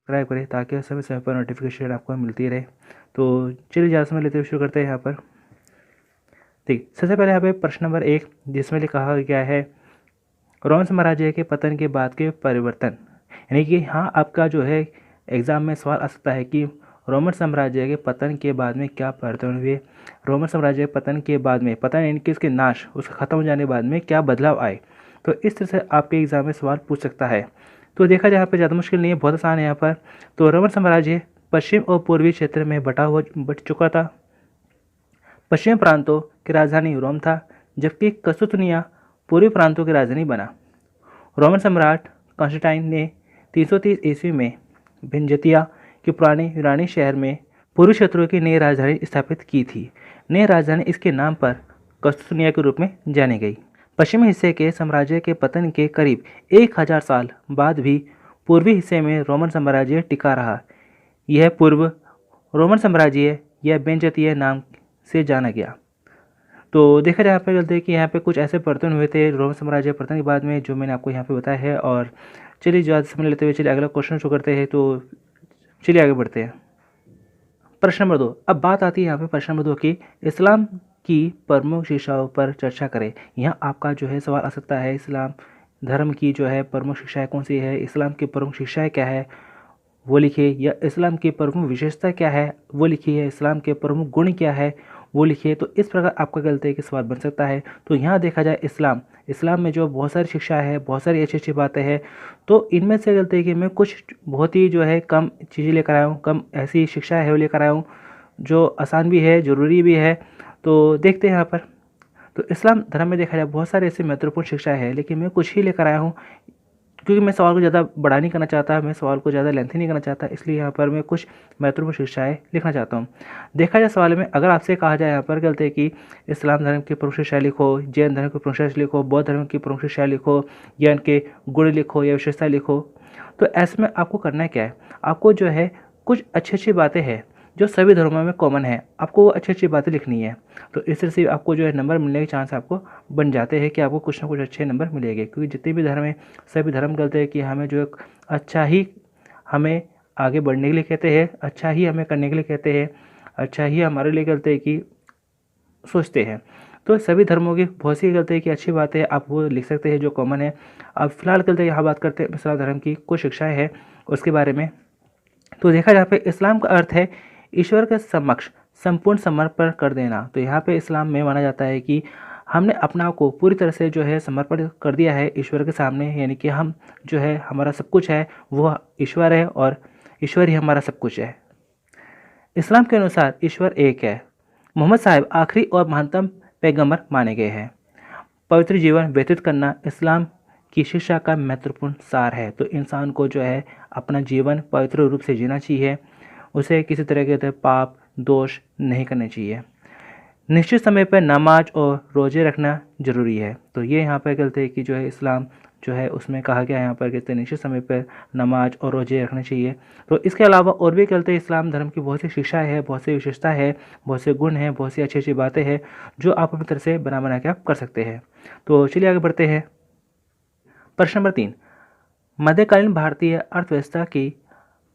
Subscribe करें ताकि समय समय पर नोटिफिकेशन आपको मिलती रहे। तो चलिए ज़्यादा समय लेते हुए शुरू करते हैं यहाँ पर। ठीक, सबसे पहले यहाँ पे प्रश्न नंबर 1 जिसमें कहा गया है रोमन साम्राज्य के पतन के बाद के परिवर्तन, यानी कि हाँ आपका जो है एग्ज़ाम में सवाल आ सकता है कि रोमन साम्राज्य के पतन के बाद में क्या परिवर्तन हुए, रोमन साम्राज्य के पतन के बाद में पतन यानी कि उसके नाश, उसका ख़त्म हो जाने के बाद में क्या बदलाव आए। तो इस तरह से आपके एग्ज़ाम में सवाल पूछ सकता है। तो देखा जाए यहाँ पर ज़्यादा मुश्किल नहीं है, बहुत आसान है यहाँ पर। तो रोमन साम्राज्य पश्चिम और पूर्वी क्षेत्र में बट चुका था। पश्चिमी प्रांतों की राजधानी रोम था, जबकि कस्तूनिया पूर्वी प्रांतों की राजधानी बना। रोमन सम्राट कॉन्स्टेंटाइन ने 330 ईस्वी में भिंजतिया के पुराने यूनानी शहर में पूर्वी क्षेत्रों की नई राजधानी स्थापित की थी। नई राजधानी इसके नाम पर कस्तूनिया के रूप में जानी गई। पश्चिमी हिस्से के साम्राज्य के पतन के करीब 1000 साल बाद भी पूर्वी हिस्से में रोमन साम्राज्य टिका रहा। यह पूर्व रोमन साम्राज्य या बेंजतीय नाम से जाना गया। तो देखा जाए यहाँ पे चलते हैं कि यहाँ पे कुछ ऐसे परिवर्तन हुए थे रोमन साम्राज्य पतन के बाद में, जो मैंने आपको यहाँ पे बताया है। और चलिए ज़्यादा समय लेते हुए चलिए अगला क्वेश्चन शुरू करते हैं। तो चलिए आगे बढ़ते हैं। प्रश्न नंबर 2, अब बात आती है यहाँ पे प्रश्न नंबर 2 की इस्लाम की प्रमुख शिक्षाओं पर चर्चा करें। यहाँ आपका जो है सवाल आ सकता है इस्लाम धर्म की जो है प्रमुख शिक्षाएँ कौन सी है, इस्लाम की प्रमुख शिक्षाएँ क्या है वो लिखिए, या इस्लाम की प्रमुख विशेषता क्या है वो लिखिए, इस्लाम के प्रमुख गुण क्या है वो लिखिए। तो इस प्रकार आपका गलती कि सवाल बन सकता है। तो यहाँ देखा जाए इस्लाम में जो बहुत सारी शिक्षा है, बहुत सारी अच्छी अच्छी बातें हैं। तो इनमें से गलती है कि मैं कुछ बहुत ही जो है कम चीज़ें लेकर आया हूँ, कम ऐसी शिक्षा है वो लेकर आया हूँ जो आसान भी है, ज़रूरी भी है। तो देखते हैं यहाँ पर। तो इस्लाम धर्म में देखा जाए बहुत सारी ऐसी महत्वपूर्ण शिक्षाएँ हैं, लेकिन मैं कुछ ही लेकर आया हूँ क्योंकि मैं सवाल को ज़्यादा बड़ा नहीं करना चाहता, मैं सवाल को ज़्यादा लेंथी नहीं करना चाहता, इसलिए यहाँ पर मैं कुछ महत्वपूर्ण शिक्षाएँ लिखना चाहता हूँ। देखा जाए सवाल में अगर आपसे कहा जाए यहाँ पर गलती है कि इस्लाम धर्म की प्रमुख शिक्षाएँ लिखो, जैन धर्म की प्रमुख शिक्षाएँ लिखो, बौद्ध धर्म की प्रमुख शिक्षाएँ लिखो, या इनके गुण लिखो या विशेषताएँ लिखो, तो ऐसे में आपको करना क्या है, आपको जो है कुछ अच्छी अच्छी बातें हैं जो सभी धर्मों में कॉमन है, आपको वो अच्छी अच्छी बातें लिखनी है। तो इस तरह से आपको जो है नंबर मिलने के चांस आपको बन जाते हैं कि आपको कुछ ना कुछ अच्छे नंबर मिलेंगे, क्योंकि जितने भी धर्म हैं सभी धर्म कहते हैं कि हमें जो एक अच्छा ही हमें आगे बढ़ने के लिए कहते हैं, अच्छा ही हमें करने के लिए कहते हैं, अच्छा ही हमारे लिए कहते हैं कि सोचते हैं। तो सभी धर्मों की बहुत सी कहते हैं कि अच्छी बात है, आप वो लिख सकते हैं जो कॉमन है। अब फिलहाल कहते हैं यहाँ बात करते हैं इस्लाम धर्म की कुछ शिक्षाएँ हैं उसके बारे में। तो देखा जहाँ पे इस्लाम का अर्थ है ईश्वर के समक्ष संपूर्ण समर्पण कर देना। तो यहाँ पे इस्लाम में माना जाता है कि हमने अपना को पूरी तरह से जो है समर्पण कर दिया है ईश्वर के सामने, यानी कि हम जो है हमारा सब कुछ है वो ईश्वर है और ईश्वर ही हमारा सब कुछ है। इस्लाम के अनुसार ईश्वर एक है। मोहम्मद साहब आखिरी और महानतम पैगंबर माने गए हैं। पवित्र जीवन व्यतीत करना इस्लाम की शिक्षा का महत्वपूर्ण सार है। तो इंसान को जो है अपना जीवन पवित्र रूप से जीना चाहिए, उसे किसी तरह के पाप दोष नहीं करने चाहिए। निश्चित समय पर नमाज और रोज़े रखना जरूरी है। तो ये यहाँ पर कहते हैं कि जो है इस्लाम जो है उसमें कहा गया है यहाँ पर कहते हैं निश्चित समय पर नमाज और रोज़े रखने चाहिए। तो इसके अलावा और भी कहते हैं इस्लाम धर्म की बहुत सी शिक्षा है, बहुत सी विशेषता है, बहुत से गुण हैं, बहुत सी अच्छी अच्छी बातें हैं जो आप अपनी तरह से बना के आप कर सकते हैं। तो चलिए आगे बढ़ते हैं। प्रश्न नंबर 3, मध्यकालीन भारतीय अर्थव्यवस्था की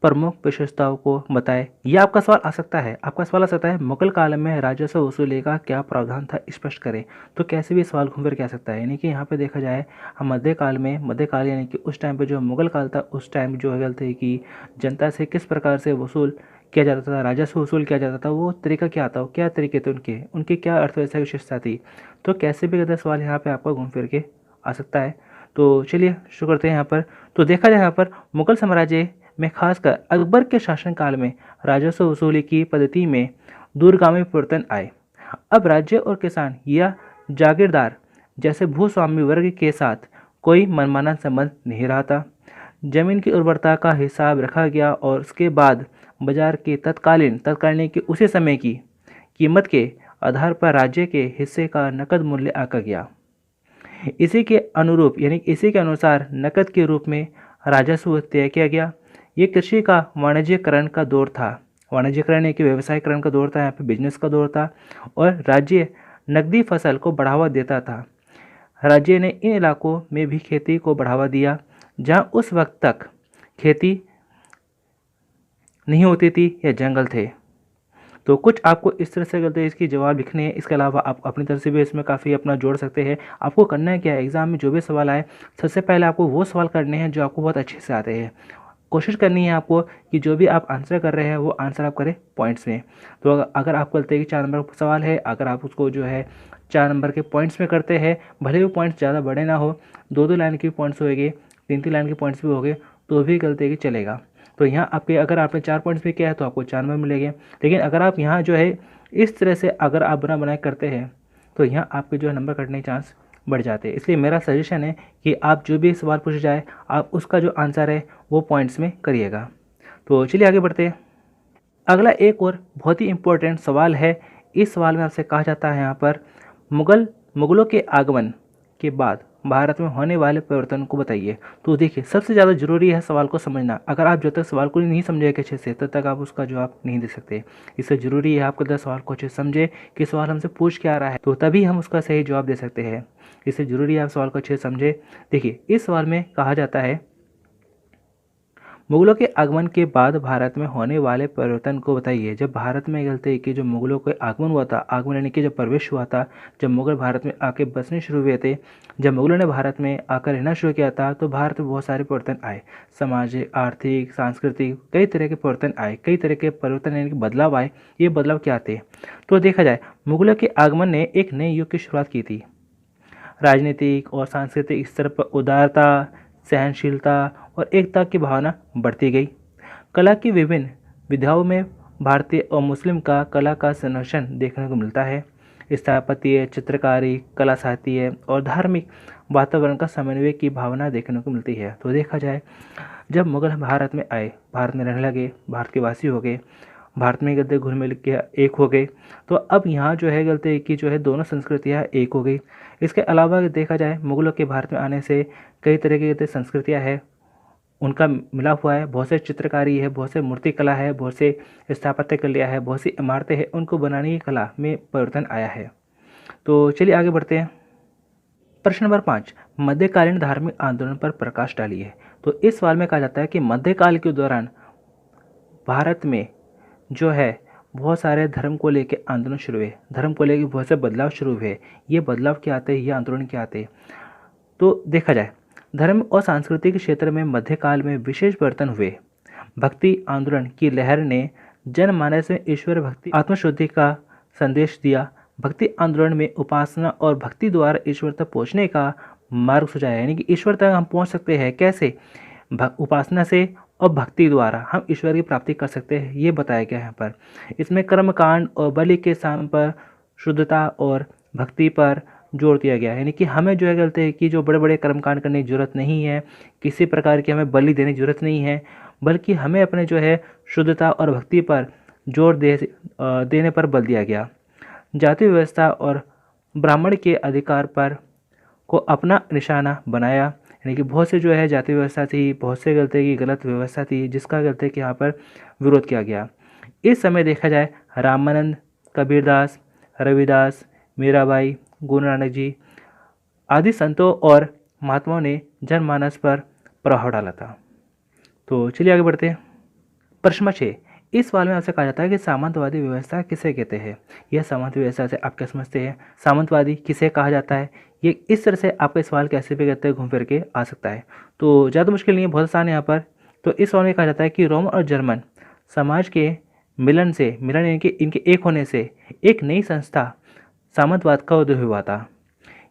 प्रमुख विशेषताओं को बताएं। यह आपका सवाल आ सकता है। आपका सवाल आ सकता है मुगल काल में राजस्व वसूली का क्या प्रावधान था, स्पष्ट करें। तो कैसे भी सवाल घूम फिर के आ सकता है, यानी कि यहाँ पे देखा जाए हम मध्यकाल यानी कि उस टाइम पे जो मुगल काल था उस टाइम जो है गलती कि जनता से किस प्रकार से वसूल किया जाता था, राजस्व वसूल किया जाता था, वो तरीका क्या था, क्या तरीके थे उनकी क्या अर्थव्यवस्था की विशेषता थी। तो कैसे भी कहते सवाल यहाँ पर आपका घूम फिर के आ सकता है। तो चलिए शुरू करते हैं यहाँ पर। तो देखा जाए यहाँ पर मुगल साम्राज्य में खासकर अकबर के शासनकाल में राजस्व वसूली की पद्धति में दूरगामी परिवर्तन आए। अब राज्य और किसान या जागीरदार जैसे भूस्वामी वर्ग के साथ कोई मनमाना संबंध नहीं रहा था। जमीन की उर्वरता का हिसाब रखा गया और उसके बाद बाजार के तत्कालीन के उसी समय की कीमत के आधार पर राज्य के हिस्से का नकद मूल्य आंका गया। इसी के अनुरूप यानी इसी के अनुसार नकद के रूप में राजस्व तय किया गया। ये कृषि का वाणिज्यकरण का दौर था। वाणिज्यकरण एक व्यवसायीकरण का दौर था, यहाँ पे बिजनेस का दौर था और राज्य नकदी फसल को बढ़ावा देता था। राज्य ने इन इलाकों में भी खेती को बढ़ावा दिया जहाँ उस वक्त तक खेती नहीं होती थी या जंगल थे। तो कुछ आपको इस तरह से गलती इसकी जवाब लिखने हैं। इसके अलावा आप अपनी तरफ से भी इसमें काफ़ी अपना जोड़ सकते हैं। आपको करना है क्या है, एग्जाम में जो भी सवाल आए सबसे पहले आपको वो सवाल करने हैं जो आपको बहुत अच्छे से आते हैं। कोशिश करनी है आपको कि जो भी आप आंसर कर रहे हैं वो आंसर आप करें पॉइंट्स में। तो अगर आप करते हैं कि 4 नंबर का सवाल है, अगर आप उसको जो है 4 नंबर के पॉइंट्स में करते हैं, भले वो पॉइंट्स ज़्यादा बड़े ना हो, 2-2 लाइन के पॉइंट्स होंगे, 3-3 लाइन के पॉइंट्स भी होंगे, तो भी गलती है कि चलेगा। तो यहाँ आपके अगर आपने 4 पॉइंट्स भी किया है तो आपको 4 नंबर मिलेंगे। लेकिन अगर आप यहाँ जो है इस तरह से अगर आप बना बनाए करते हैं तो यहाँ आपके जो है नंबर कटने के चांस बढ़ जाते हैं। इसलिए मेरा सजेशन है कि आप जो भी सवाल पूछा जाए आप उसका जो आंसर है वो पॉइंट्स में करिएगा। तो चलिए आगे बढ़ते हैं। अगला एक और बहुत ही इम्पोर्टेंट सवाल है। इस सवाल में आपसे कहा जाता है यहाँ पर मुगलों के आगमन के बाद भारत में होने वाले परिवर्तन को बताइए। तो देखिए सबसे ज़्यादा जरूरी है सवाल को समझना। अगर आप जब तक सवाल को नहीं समझेंगे अच्छे से तब तक आप उसका जवाब नहीं दे सकते। इससे ज़रूरी है आपको दस सवाल को अच्छे से समझे कि सवाल हमसे पूछ क्या रहा है, तो तभी हम उसका सही जवाब दे सकते हैं। इससे ज़रूरी है आप सवाल को अच्छे से समझे। देखिए इस सवाल में कहा जाता है मुगलों के आगमन के बाद भारत में होने वाले परिवर्तन को बताइए। जब भारत में गलते हैं कि जो मुगलों का आगमन हुआ था, आगमन यानी कि जब प्रवेश हुआ था, जब मुगल भारत में आके बसने शुरू हुए थे, जब मुगलों ने भारत में आकर रहना शुरू किया था, तो भारत में बहुत सारे परिवर्तन आए। सामाजिक, आर्थिक, सांस्कृतिक कई तरह के परिवर्तन आए, कई तरह के परिवर्तन यानी कि बदलाव आए। ये बदलाव क्या थे? तो देखा जाए मुगलों के आगमन ने एक नए युग की शुरुआत की थी। राजनीतिक और सांस्कृतिक स्तर पर उदारता, सहनशीलता और एकता की भावना बढ़ती गई। कला की विभिन्न विधाओं में भारतीय और मुस्लिम का कला का संरक्षण देखने को मिलता है। स्थापत्य, चित्रकारी, कला साहित्य और धार्मिक वातावरण का समन्वय की भावना देखने को मिलती है। तो देखा जाए जब मुगल भारत में आए, भारत में रहने लगे, भारत के वासी हो गए, भारत में गलते घुल मिल के एक हो गए, तो अब यहाँ जो है गलते की जो है दोनों संस्कृतियाँ एक हो गई। इसके अलावा देखा जाए मुगलों के भारत में आने से कई तरह की गलते संस्कृतियाँ हैं उनका मिलाप हुआ है। बहुत से चित्रकारी है, बहुत से मूर्ति कला है, बहुत से स्थापत्य कला है, बहुत सी इमारतें हैं, उनको बनाने की कला में परिवर्तन आया है। तो चलिए आगे बढ़ते हैं। प्रश्न नंबर 5, मध्यकालीन धार्मिक आंदोलन पर प्रकाश डालिए। तो इस सवाल में कहा जाता है कि मध्यकाल के दौरान भारत में जो है बहुत सारे धर्म को लेकर आंदोलन शुरू हुए, धर्म को लेकर बहुत से बदलाव शुरू हुए। ये बदलाव क्या आते हैं, ये आंदोलन क्या आते हैं? तो देखा जाए धर्म और सांस्कृतिक क्षेत्र में मध्यकाल में विशेष परिवर्तन हुए। भक्ति आंदोलन की लहर ने जनमानस में ईश्वर भक्ति, आत्मशुद्धि का संदेश दिया। भक्ति आंदोलन में उपासना और भक्ति द्वारा ईश्वर तक पहुंचने का मार्ग सुझाया। यानी कि ईश्वर तक हम पहुंच सकते हैं कैसे? उपासना से और भक्ति द्वारा हम ईश्वर की प्राप्ति कर सकते हैं, ये बताया गया है यहाँ पर। इसमें कर्मकांड और बलि के स्थान पर शुद्धता और भक्ति पर जोर दिया गया है। यानी कि हमें जो है गलते है कि जो बड़े बड़े कर्मकांड करने की जरूरत नहीं है, किसी प्रकार की हमें बलि देने की जरूरत नहीं है, बल्कि हमें अपने जो है शुद्धता और भक्ति पर जोर देने पर बल दिया गया। जाति व्यवस्था और ब्राह्मण के अधिकार पर को अपना निशाना बनाया। यानी कि बहुत से जो है जाति व्यवस्था थी, बहुत से गलते की गलत व्यवस्था थी, जिसका गलते कि यहाँ पर विरोध किया गया। इस समय देखा जाए रामानंद, कबीरदास, रविदास, मीराबाई, गुरु नानक जी आदि संतों और महात्माओं ने जनमानस पर प्रभाव डाला था। तो चलिए आगे बढ़ते हैं। प्रश्न 6, इस सवाल में आपसे कहा जाता है कि सामंतवादी व्यवस्था किसे कहते हैं? यह सामंत व्यवस्था से आप क्या समझते हैं? सामंतवादी किसे कहा जाता है? ये इस तरह से आपका सवाल कैसे भी कहते हैं घूम फिर के आ सकता है। तो ज़्यादा मुश्किल नहीं है, बहुत आसान है यहाँ पर। तो इस सवाल में कहा जाता है कि रोमन और जर्मन समाज के मिलन यानी कि इनके एक होने से एक नई संस्था सामंतवाद का उदय हुआ था।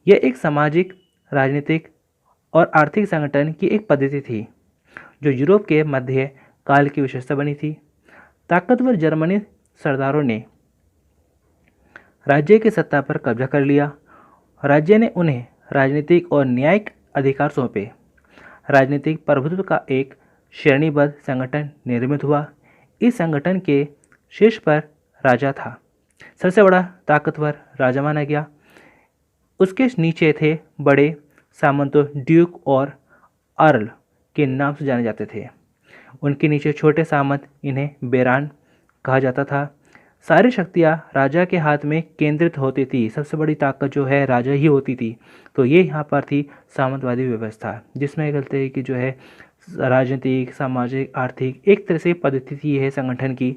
यह एक सामाजिक, राजनीतिक और आर्थिक संगठन की एक पद्धति थी जो यूरोप के मध्य काल की विशेषता बनी थी। ताकतवर जर्मनी सरदारों ने राज्य की सत्ता पर कब्जा कर लिया। राज्य ने उन्हें राजनीतिक और न्यायिक अधिकार सौंपे। राजनीतिक प्रभुत्व का एक श्रेणीबद्ध संगठन निर्मित हुआ। इस संगठन के शीर्ष पर राजा था, सबसे बड़ा ताकतवर राजा माना गया। उसके नीचे थे बड़े सामंतों, ड्यूक और अर्ल के नाम से जाने जाते थे। उनके नीचे छोटे सामंत, इन्हें बेरान कहा जाता था। सारी शक्तियाँ राजा के हाथ में केंद्रित होती थी, सबसे बड़ी ताकत जो है राजा ही होती थी। तो ये यहाँ पर थी सामंतवादी व्यवस्था, जिसमें कहते हैं कि जो है राजनीतिक, सामाजिक, आर्थिक, एक तरह से पद्धति है संगठन की।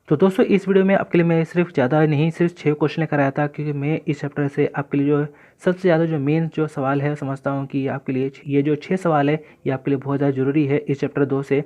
तो दोस्तों इस वीडियो में आपके लिए मैं सिर्फ ज़्यादा नहीं, सिर्फ 6 क्वेश्चन लेकर आया था, क्योंकि मैं इस चैप्टर से आपके लिए जो सबसे ज़्यादा जो मेन जो सवाल है समझता हूँ कि आपके लिए ये जो 6 सवाल है ये आपके लिए बहुत ज़्यादा ज़रूरी है इस चैप्टर 2 से।